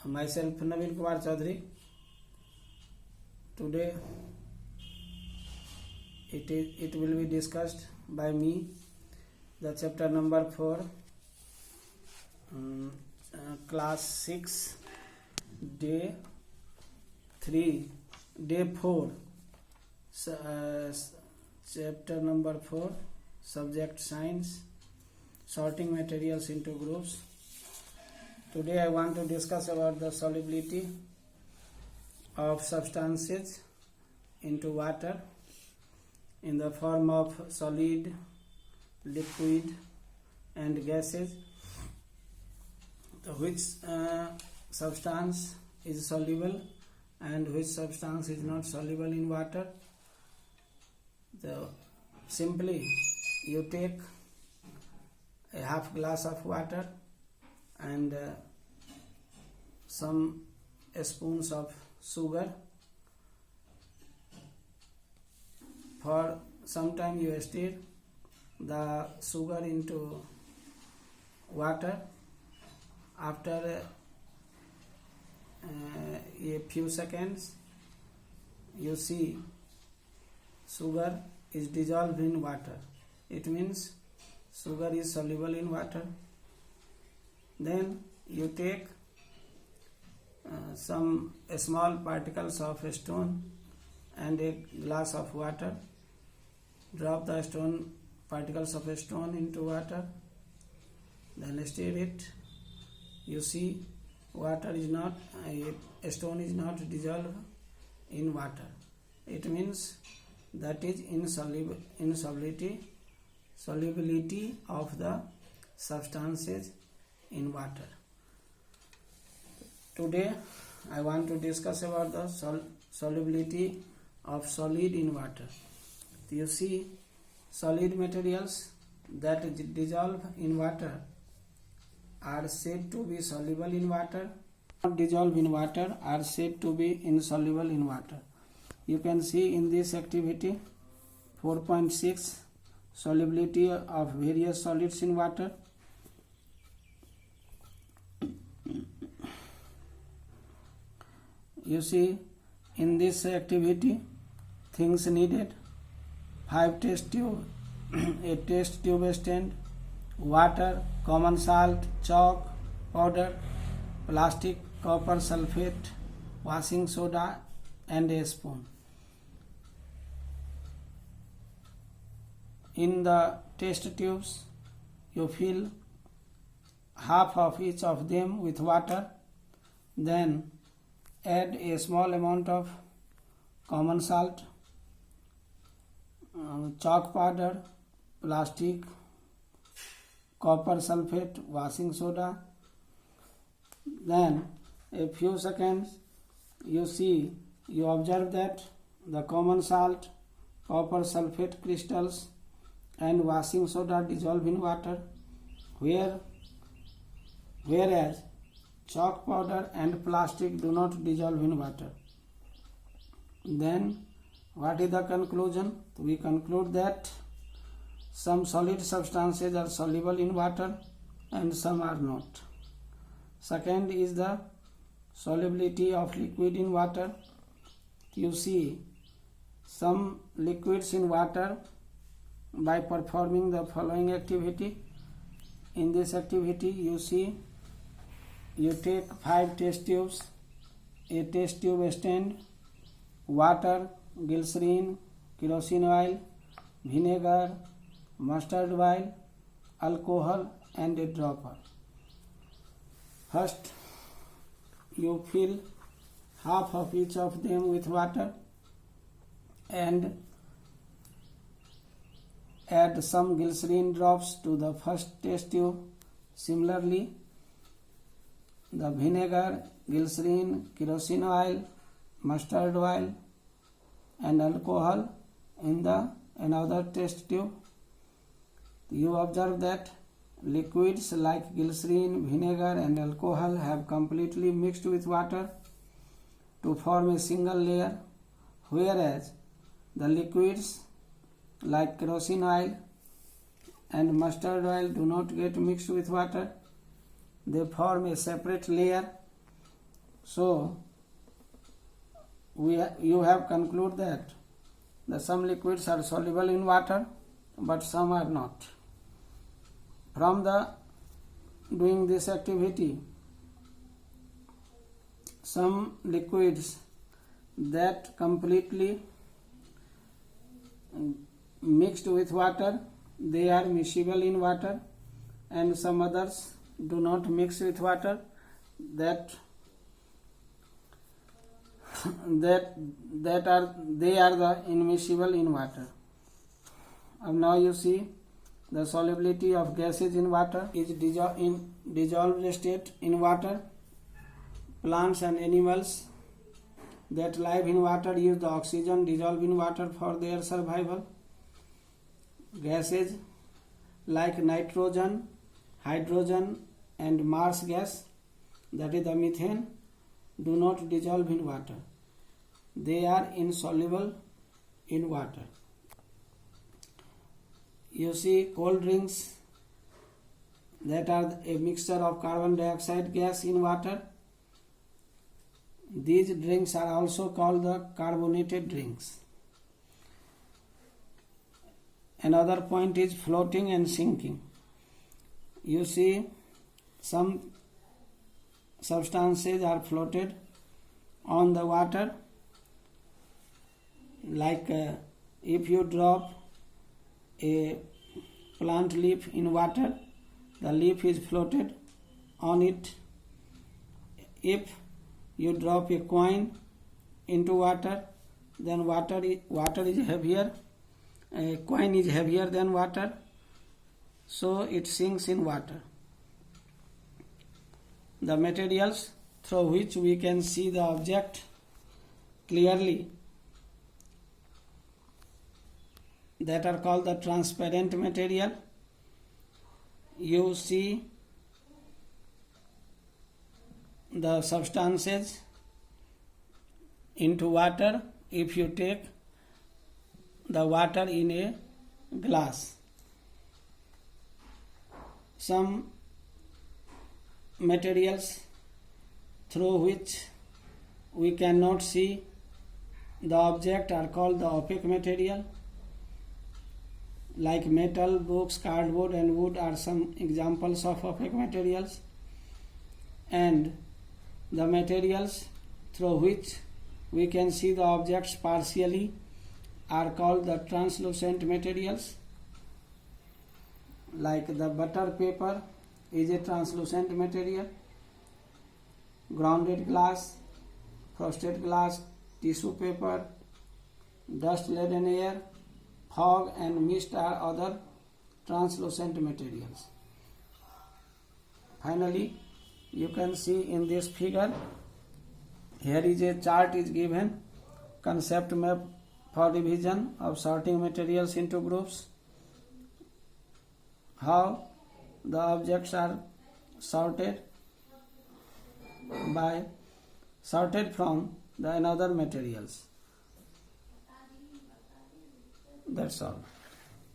Myself Naveen Kumar Chaudhary. Today it will be discussed by me the chapter number 4, class 6, day 4, chapter number 4, subject science, sorting materials into groups. Today I want to discuss about the solubility of substances into water in the form of solid, liquid and gases. Which substance is soluble and which substance is not soluble in water. So simply you take a half glass of water and some spoons of sugar. For some time you stir the sugar into water. After a few seconds you see sugar is dissolved in water. It means sugar is soluble in water. Then you take some small particles of stone and a glass of water. Drop the particles of stone into water, then stir it. You see stone is not dissolved in water. It means that is solubility of the substances in water. Today I want to discuss about the solubility of solid in water. You see, solid materials that dissolve in water are said to be soluble in water. Not dissolve in water are said to be insoluble in water. You can see in this activity 4.6, solubility of various solids in water. You see in this activity things needed: 5 test tube, a test tube stand, water, common salt, chalk powder, plastic, copper sulfate, washing soda and a spoon. In the test tubes you fill half of each of them with water, then add a small amount of common salt, chalk powder, plastic, copper sulfate, washing soda. Then a few seconds you observe that the common salt, copper sulfate crystals and washing soda dissolve in water, whereas chalk powder and plastic do not dissolve in water. Then what is the conclusion? We conclude that some solid substances are soluble in water and some are not. Second is the solubility of liquid in water. You see some liquids in water by performing the following activity. In this activity you take 5 test tubes, a test tube stand, water, glycerin, kerosene oil, vinegar, mustard oil, alcohol and a dropper. First you fill half of each of them with water and add some glycerin drops to the first test tube. Similarly, the vinegar, glycerin, kerosene oil, mustard oil and alcohol in the another test tube. You observe that liquids like glycerin, vinegar and alcohol have completely mixed with water to form a single layer, whereas the liquids like kerosene oil and mustard oil do not get mixed with water they form a separate layer. So you have concluded that some liquids are soluble in water, but some are not. From doing this activity, some liquids that completely mixed with water, they are miscible in water, and some others do not mix with water, they are the immiscible in water. And now you see the solubility of gases in water is in dissolved state in water. Plants and animals that live in water use the oxygen dissolved in water for their survival. Gases like nitrogen, hydrogen and Mars gas, that is the methane, do not dissolve in water. They are insoluble in water. You see cold drinks that are a mixture of carbon dioxide gas in water. These drinks are also called the carbonated drinks. Another point is floating and sinking. You see some substances are floated on the water, like if you drop a plant leaf in water, the leaf is floated on it. If you drop a coin into water, then water is heavier, a coin is heavier than water, so it sinks in water. The materials through which we can see the object clearly, that are called the transparent material. You see the substances into water if you take the water in a glass. Some materials through which we cannot see the object are called the opaque material, like metal, books, cardboard and wood are some examples of opaque materials. And the materials through which we can see the objects partially are called the translucent materials, like the butter paper is a translucent material, grounded glass, frosted glass, tissue paper, dust laden air, fog and mist are other translucent materials. Finally, you can see in this figure, here is a chart is given, concept map for division of sorting materials into groups, how the objects are sorted from the another materials. That's all.